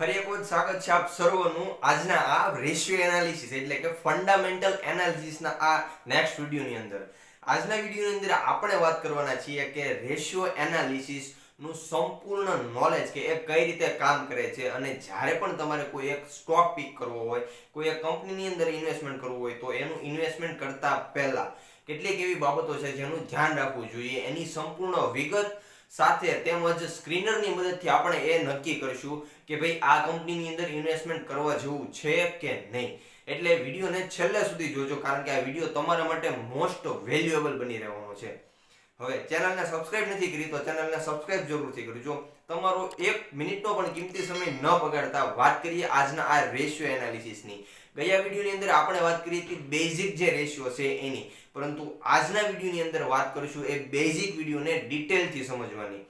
ફરી એક વખત સ્વાગત છે આપ સર્વનું આજના આ રેશિયો એનાલિસિસ એટલે કે ફંડામેન્ટલ એનાલિસિસના આ નેક્સ્ટ વિડીયોની અંદર. આજના વિડીયોની અંદર આપણે વાત કરવાના છીએ કે રેશિયો એનાલિસિસ નું સંપૂર્ણ નોલેજ કે એ કઈ રીતે કામ કરે છે, અને જ્યારે પણ તમારે કોઈ એક સ્ટોક પિક કરવો હોય, કોઈ એક કંપનીની અંદર ઇન્વેસ્ટમેન્ટ કરવું હોય, તો એનું ઇન્વેસ્ટમેન્ટ કરતા પહેલા કેટલીક એવી બાબતો છે જેનું ધ્યાન રાખવું જોઈએ. એની સંપૂર્ણ વિગત સાથે તેમજ સ્ક્રીનરની મદદથી આપણે એ નક્કી કરીશું કે ભાઈ આ કંપનીની અંદર ઇન્વેસ્ટમેન્ટ કરવા જેવું છે કે નહીં. એટલે વિડીયોને છેલ્લે સુધી જોજો, કારણ કે આ વિડીયો તમારા માટે મોસ્ટ વેલ્યુએબલ બની રહેવાનો છે. હવે ચેનલને સબસ્ક્રાઇબ નથી કરી તો ચેનલને સબસ્ક્રાઇબ જરૂરથી કરજો. તમારો 1 મિનિટનો પણ કિંમતી સમય ન બગાડતા વાત કરીએ આજના આ રેશિયો એનાલિસિસની. ગયા વિડીયોની અંદર આપણે વાત કરી હતી બેઝિક જે રેશિયો છે એની, પરંતુ આજના વિડીયોની અંદર વાત કરીશું એ બેઝિક વિડીયોને ડિટેલથી સમજવાની.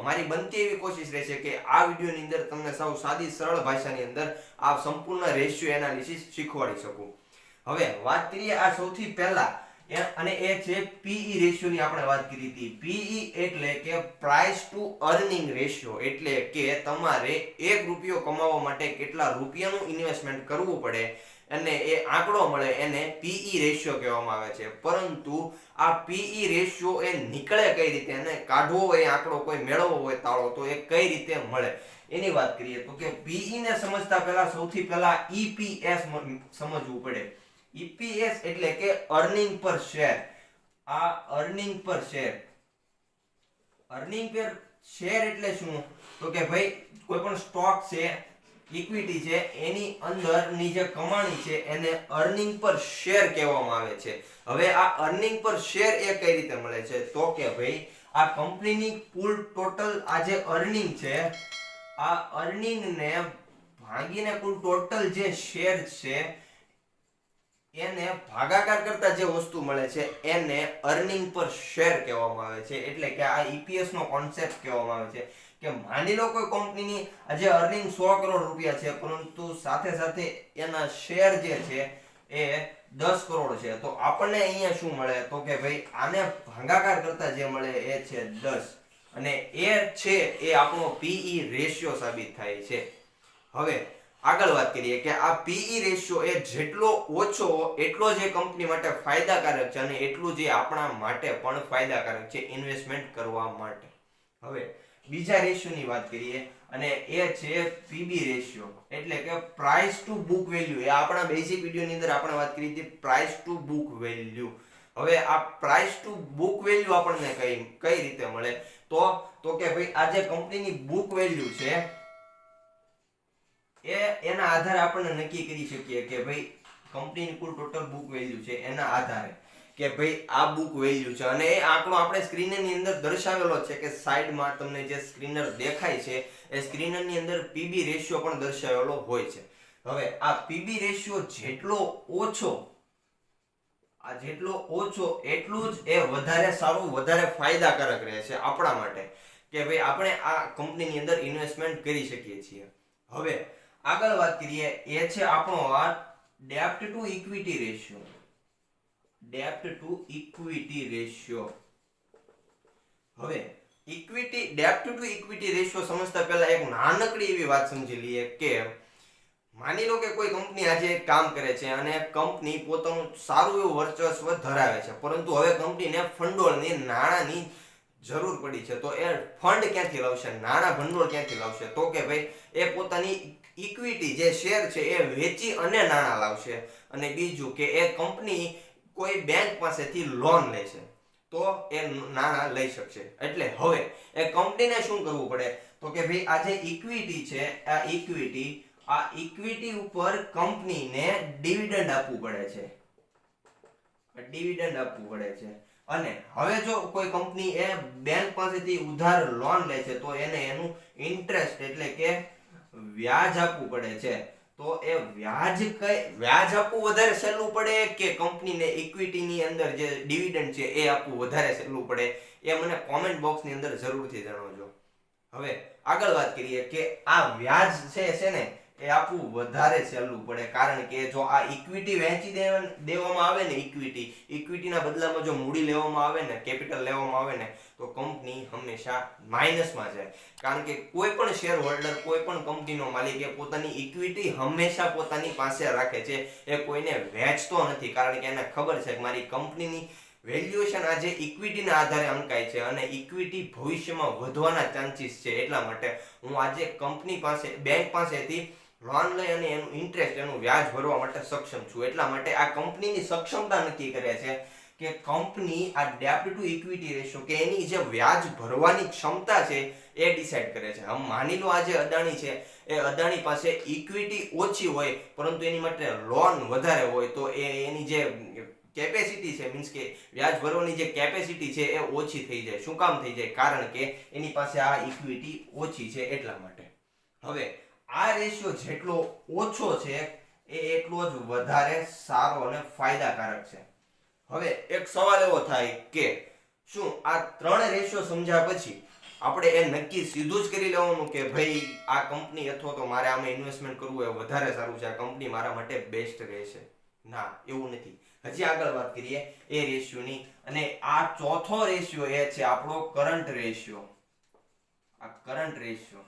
મારી બનતી એવી કોશિશ રહેશે કે આ વિડીયોની અંદર તમને સૌ સાદી સરળ ભાષાની અંદર આ સંપૂર્ણ રેશિયો એનાલિસિસ શીખવાડી શકું. હવે વાત કરીએ આ સૌથી પહેલા, અને એ છે પીઈ રેશિયોની આપણે વાત કરી હતી. પીઈ એટલે કે પ્રાઇસ ટુ અર્નિંગ રેશિયો, એટલે કે તમારે 1 રૂપિયો કમાવવા માટે કેટલા રૂપિયાનું ઇન્વેસ્ટમેન્ટ કરવું પડે અને એ આંકડો મળે એને પીઈ રેશિયો કહેવામાં આવે છે. પરંતુ આ પીઈ રેશિયો એ નીકળે કઈ રીતે, અને કાઢવો હોય આંકડો, કોઈ મેળવવો હોય તાળો, તો એ કઈ રીતે મળે એની વાત કરીએ તો કે પીઈ ને સમજતા પહેલા સૌથી પહેલા ઈપીએસ સમજવું પડે. ઈપીએસ એટલે કે અર્નિંગ પર શેર. આ અર્નિંગ પર શેર, અર્નિંગ પર શેર એટલે શું? તો કે ભાઈ કોઈ પણ સ્ટોક છે, ઇક્વિટી છે, એની અંદરની જે કમાણી છે એને અર્નિંગ પર શેર કહેવામાં આવે છે. હવે આ અર્નિંગ પર શેર એ કઈ રીતે મળે છે? તો કે ભાઈ આ કંપનીની કુલ ટોટલ આ જે અર્નિંગ છે, આ અર્નિંગ ને ભાગીને કુલ ટોટલ જે શેર છે એને ભાગાકાર કરતા જે વસ્તુ મળે છે એને અર્નિંગ પર શેર કહેવામાં આવે છે. એટલે કે આ ઈપીએસ નો કોન્સેપ્ટ કહેવામાં આવે છે કે માની લો કોઈ કંપનીની આજે અર્નિંગ 100 કરોડ રૂપિયા છે, પરંતુ સાથે સાથે એના શેર જે છે એ 10 કરોડ છે, તો આપણને અહીંયા શું મળે? તો કે ભાઈ આને ભાગાકાર કરતા જે મળે એ છે 10, અને એ છે એ આપણો પીઈ રેશિયો સાબિત થાય છે. હવે આગળ વાત કરીએ કે આ પીઈ રેશિયો એ જેટલો ઓછો એટલો જ કંપની માટે ફાયદાકારક છે, અને એટલું જે આપણા માટે પણ ફાયદાકારક છે ઇન્વેસ્ટમેન્ટ કરવા માટે. હવે બીજા રેશિયોની વાત કરીએ, અને એ છે પીબી રેશિયો, એટલે કે પ્રાઇસ ટુ બુક વેલ્યુ. એ આપણા બેઝિક વિડીયોની અંદર આપણે વાત કરી હતી પ્રાઇસ ટુ બુક વેલ્યુ. હવે આ પ્રાઇસ ટુ બુક વેલ્યુ આપણને કઈ રીતે મળે? તો કે ભાઈ આ જે કંપનીની બુક વેલ્યુ છે એના આધારે આપણે નક્કી કરી શકીએ કે ભાઈ કંપનીની કુલ ટોટલ બુક વેલ્યુ છે એના આધારે કે ભાઈ આ બુક વેલ્યુ છે, અને એ આંકડો આપણે સ્ક્રીનની અંદર દર્શાવેલો છે કે સાઈડમાં તમને જે સ્ક્રીનર દેખાય છે એ સ્ક્રીનરની અંદર પીબી રેશિયો પણ દર્શાવેલો હોય છે. હવે આ પીબી રેશિયો જેટલો ઓછો એટલું જ એ વધારે સારું, વધારે ફાયદાકારક રહે છે આપણા માટે, કે ભાઈ આપણે આ કંપનીની અંદર ઇન્વેસ્ટમેન્ટ કરી શકીએ છીએ. હવે આગળ વાત કરીએ, એ છે આપણો આ ડેપ્ટ ટુ ઇક્વિટી રેશિયો. ડેપ્ટ ટુ ઇક્વિટી રેશિયો. હવે ડેપ્ટ ટુ ઇક્વિટી રેશિયો સમજતા પહેલા એક નાનકડી એવી વાત સમજી લઈએ કે માની લો કે કોઈ કંપની આજે કામ કરે છે અને કંપની પોતાનું સારું એવું વર્ચસ્વ ધરાવે છે, પરંતુ હવે કંપનીને ભંડોળની, નાણાંની જરૂર પડી છે. તો એ ફંડ ક્યાંથી લાવશે? નાણાં ભંડોળ ક્યાંથી લાવશે? તો કે ભાઈ એ પોતાની ઇક્વિટી જે શેર છે એ વેચી અને નાણાં લાવશે. અને બીજું કે એ કંપની કોઈ બેંક પાસેથી લોન લે છે તો એ નાણાં લઈ શકશે. એટલે હવે એ કંપનીને શું કરવું પડે? તો કે ભાઈ આ જે ઇક્વિટી છે, આ ઇક્વિટી ઉપર કંપનીને ડિવિડન્ડ આપવું પડે છે. અને હવે જો કોઈ કંપની એ બેંક પાસેથી ઉધાર લોન લે છે તો એને એનું ઇન્ટરેસ્ટ એટલે કે વ્યાજ આપવું પડે છે. તો એ વ્યાજ આપવું વધારે સહેલું પડે કે કંપનીને ઇક્વિટીની અંદર જે ડિવિડન્ડ છે એ આપવું વધારે સહેલું પડે? એ મને કોમેન્ટ બોક્સની અંદર જરૂરથી જણાવજો. હવે આગળ વાત કરીએ કે આ વ્યાજ છે ને એ આપવું વધારે સહેલું પડે, કારણ કે જો આ ઇક્વિટી વહેંચી દેવામાં આવે ને, ઇક્વિટીના બદલામાં જો મૂડી લેવામાં આવે ને, કેપિટલ લેવામાં આવે ને, તો કંપની હંમેશા માઇનસમાં જાય. કારણ કે કોઈ પણ શેર હોલ્ડર, કોઈ પણ કંપનીનો માલિક એ પોતાની ઇક્વિટી હંમેશા પોતાની પાસે રાખે છે. એ કોઈને વેચતો નથી, કારણ કે એને ખબર છે કે મારી કંપનીની વેલ્યુએશન આજે ઇક્વિટીના આધારે અંકાય છે અને ઇક્વિટી ભવિષ્યમાં વધવાના ચાન્સીસ છે. એટલા માટે હું આજે કંપની પાસે, બેંક પાસેથી લોન લઈ અને એનું ઇન્ટરેસ્ટ, એનું વ્યાજ ભરવા માટે સક્ષમ છું. એટલા માટે આ કંપનીની સક્ષમતા નક્કી કરે છે કે કંપની આ ડેપ્ટ ટુ ઇક્વિટી રેશિયો કે એની જે વ્યાજ ભરવાની ક્ષમતા છે એ ડિસાઈડ કરે છે. આમ માની લો આજે અદાણી છે, એ અદાણી પાસે ઇક્વિટી ઓછી હોય પરંતુ એની માટે લોન વધારે હોય, તો એની જે કેપેસિટી છે, મીન્સ કે વ્યાજ ભરવાની જે કેપેસિટી છે એ ઓછી થઈ જાય. શું કામ થઈ જાય? કારણ કે એની પાસે આ ઇક્વિટી ઓછી છે એટલા માટે. હવે આ રેશિયો જેટલો ઓછો છે એ એટલો જ વધારે સારો અને ફાયદાકારક છે. હવે એક સવાલ એવો થાય કે શું આ ત્રણ રેશિયો સમજ્યા પછી આપણે એ નક્કી સીધું જ કરી લેવાનું કે ભાઈ આ કંપની અથવા તો મારે આમાં ઇન્વેસ્ટમેન્ટ કરવું એ વધારે સારું છે, આ કંપની મારા માટે બેસ્ટ રહેશે? ના, એવું નથી. હજી આગળ વાત કરીએ એ રેશિયોની, અને આ ચોથો રેશિયો એ છે આપણો કરંટ રેશિયો. આ કરંટ રેશિયો,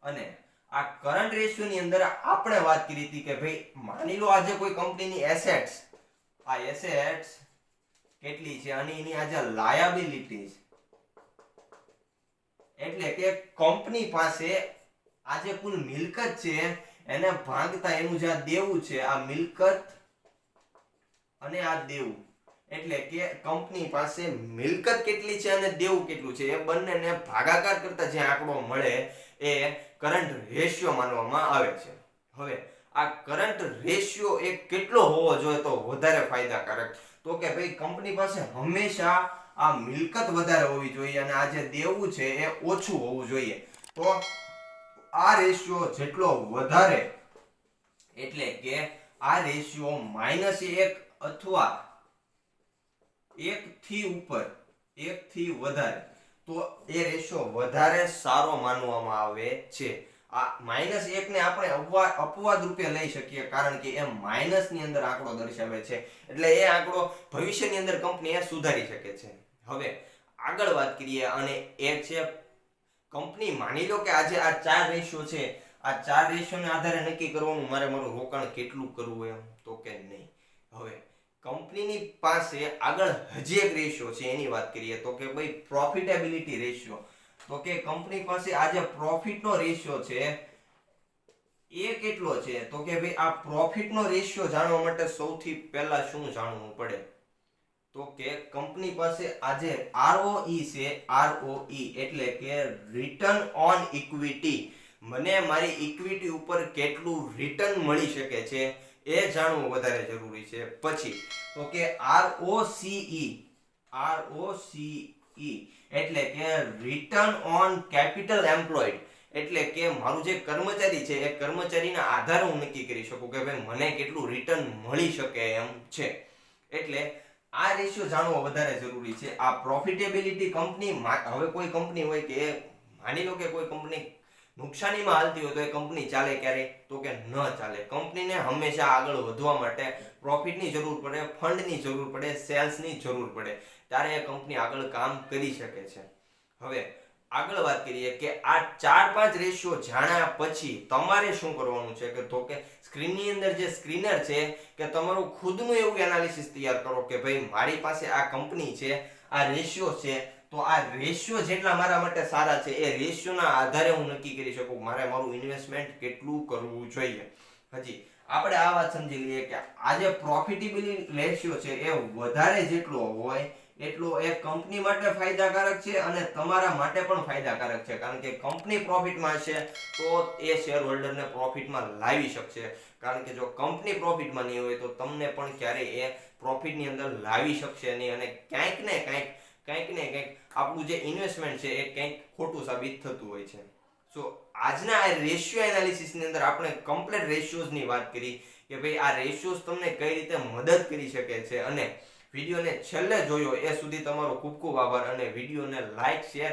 અને આ કરંટ રેશિયો ની અંદર આપણે વાત કરી હતી કે ભાઈ માની લો આજે કોઈ કંપનીની એસેટ્સ, આ એસેટ્સ કેટલી છે અને એની આજે લાયબિલિટીઝ, એટલે કે કંપની પાસે આજે કુલ મિલકત છે એને ભાગતા એનું જે દેવું છે, આ મિલકત અને આ દેવું, એટલે કે કંપની પાસે મિલકત કેટલી છે અને દેવું કેટલું છે, એ બંનેને ભાગાકાર કરતા જે આંકડો મળે એ કરંટ રેશિયો માનવામાં આવે છે. હવે આ કરંટ રેશિયો એ કેટલો હોવો જોઈએ તો વધારે ફાયદાકારક? તો કે ભાઈ કંપની પાસે હંમેશા આ મિલકત વધારે હોવી જોઈએ અને આ જે દેવું છે એ ઓછું હોવું જોઈએ. તો આ રેશિયો જેટલો વધારે, એટલે કે આ રેશિયો -1 અથવા 1 થી ઉપર, 1 થી વધારે, તો એ રેશિયો વધારે સારો માનવામાં આવે છે. આ -1 ને આપણે અપવાદ રૂપે લઈ શકીએ, કારણ કે એ માઇનસ ની અંદર આંકડો દર્શાવે છે, એટલે એ આંકડો ભવિષ્યની અંદર કંપની એ સુધારી શકે છે. હવે આગળ વાત કરીએ, અને એ છે કંપની, માની લો કે આજે આ 4 રેશિયો છે, આ 4 રેશિયોને આધારે નક્કી કરવાનું મારે મારું રોકાણ કેટલું કરવું એમ, તો કે નહીં. હવે કંપનીની પાસે આગળ હજી એક રેશિયો છે, એની વાત કરીએ તો કે ભાઈ પ્રોફિટેબિલિટી રેશિયો. તો કે કંપની પાસે આજે પ્રોફિટનો રેશિયો છે એ કેટલો છે? તો કે ભાઈ આ પ્રોફિટનો રેશિયો જાણવા માટે સૌથી પહેલા શું જાણવું પડે? તો કે કંપની પાસે આજે ROE છે, ROE એટલે કે રિટર્ન ઓન ઇક્વિટી, મને મારી ઇક્વિટી ઉપર કેટલું રિટર્ન મળી શકે છે એ જાણવું વધારે જરૂરી છે. પછી તો કે ROCE, ROCE એટલે કે રિટર્ન ઓન કેપિટલ એમ્પ્લોયડ, એટલે કે મારું જે કર્મચારી છે એ કર્મચારીના આધારે હું નક્કી કરી શકું કે ભાઈ મને કેટલું રિટર્ન મળી શકે એમ છે. એટલે આ રેશિયો જાણવો વધારે જરૂરી છે. આ પ્રોફિટેબિલિટી કંપની, હવે કોઈ કંપની હોય કે માની લો કે કોઈ કંપની નુકસાનીમાં હાલતી હોય તો એ કંપની ચાલે ક્યારે? તો કે ન ચાલે. કંપનીને હંમેશા આગળ વધવા માટે પ્રોફિટની જરૂર પડે, ફંડની જરૂર પડે, સેલ્સની જરૂર પડે, ત્યારે એ કંપની આગળ કામ કરી શકે છે. હવે આગળ વાત કરીએ કે આ 4-5 રેશિયો જાણ્યા પછી તમારે શું કરવાનું છે? કે તો કે સ્ક્રીનની અંદર જે સ્ક્રીનર છે કે તમારું ખુદનું એવું એનાલિસિસ તૈયાર કરો કે ભાઈ મારી પાસે આ કંપની છે, આ રેશિયો છે, તો આ રેશિયો જેટલા મારા માટે સારા છે એ રેશિયોના આધારે હું નક્કી કરી શકું મારે મારું ઇન્વેસ્ટમેન્ટ કેટલું કરવું જોઈએ. હજી આપણે આ વાત સમજી લઈએ કે આ જે પ્રોફિટેબિલિટી રેશિયો છે એ વધારે જેટલો હોય એટલો એ કંપની માટે ફાયદાકારક છે અને તમારા માટે પણ ફાયદાકારક છે, કારણ કે કંપની પ્રોફિટમાં છે તો એ શેર હોલ્ડરને પ્રોફિટમાં લાવી શકશે, કારણ કે જો કંપની પ્રોફિટમાં નહીં હોય તો તમને પણ ક્યારેય એ પ્રોફિટની અંદર લાવી શકશે નહીં, અને ક્યાંક ને કંઈક આપણું જે ઇન્વેસ્ટમેન્ટ છે એ કંઈક ખોટું સાબિત થતું હોય છે. સો આજના આ રેશિયો એનાલિસિસની અંદર આપણે કમ્પ્લીટ રેશિયોઝની વાત કરી કે ભાઈ આ રેશિયોઝ તમને કઈ રીતે મદદ કરી શકે છે, અને વિડીયોને છેલ્લે જોયો એ સુધી તમારો ખૂબ ખૂબ આભાર, અને વિડીયોને લાઈક, શેર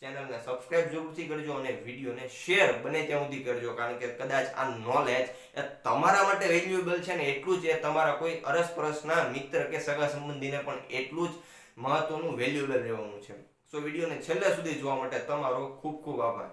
ચેનલને સબસ્ક્રાઇબ જરૂરથી કરજો અને વિડીયોને શેર બને ત્યાં સુધી કરજો, કારણ કે કદાચ આ નોલેજ એ તમારા માટે વેલ્યુએબલ છે ને એટલું જ એ તમારા કોઈ અરસપરસના મિત્ર કે સગા સંબંધીને પણ એટલું જ મહત્વનું વેલ્યુએબલ રહેવાનું છે. સો વિડીયોને છેલ્લે સુધી જોવા માટે તમારો ખૂબ ખૂબ આભાર.